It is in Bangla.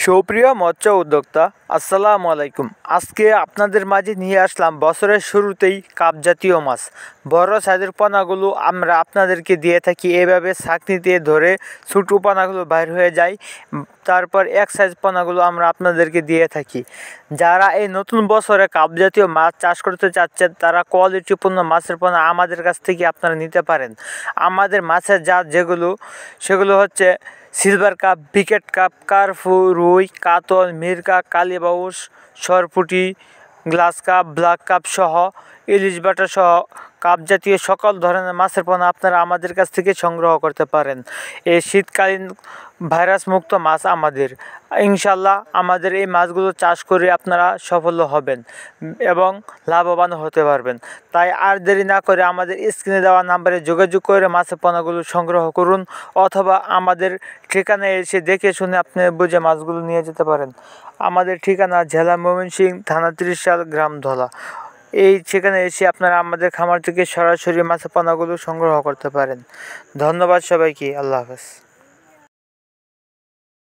সুপ্রিয় মৎস্য উদ্যোক্তা, আসসালামু আলাইকুম। আজকে আপনাদের মাঝে নিয়ে আসলাম বছরের শুরুতেই কাপ জাতীয় মাছ। বড় সাইজের পোনাগুলো আমরা আপনাদেরকে দিয়ে থাকি এভাবে ছাঁকনিতে ধরে ছোটো পোনাগুলো বাইর হয়ে যায়। তারপর এক সাইজ পোনাগুলো আমরা আপনাদেরকে দিয়ে থাকি। যারা এই নতুন বছরে কাপ জাতীয় মাছ চাষ করতে চাচ্ছেন তারা কোয়ালিটিপূর্ণ মাছের পোনা আমাদের কাছ থেকে আপনারা নিতে পারেন। আমাদের মাছের জাত সেগুলো হচ্ছে সিলভার কাপ, বিকেট কাপ, কার্পু, রুই, কাতল, মিরকা, কালীবাউস, সরপুঁটি, গ্লাস কাপ, ব্ল্যাক কাপ সহ ইলিশ বাটা সহ কাপ জাতীয় সকল ধরনের মাছের পোনা আপনারা আমাদের কাছ থেকে সংগ্রহ করতে পারেন। এই শীতকালীন ভাইরাস মুক্ত মাছ আমাদের। ইনশাল্লাহ আমাদের এই মাছগুলো চাষ করে আপনারা সফল হবেন এবং লাভবান হতে পারবেন। তাই আর দেরি না করে আমাদের স্ক্রিনে দেওয়া নাম্বারে যোগাযোগ করে মাছের পোনাগুলো সংগ্রহ করুন, অথবা আমাদের ঠিকানায় এসে দেখে শুনে আপনি বুঝে মাছগুলো নিয়ে যেতে পারেন। আমাদের ঠিকানা জেলা ময়মনসিংহ, থানা ত্রিশাল, গ্রাম ধলা। এই সেখানে এসে আপনারা আমাদের খামার থেকে সরাসরি মাছের পোনাগুলো সংগ্রহ করতে পারেন। ধন্যবাদ সবাইকে। আল্লাহ হাফেজ।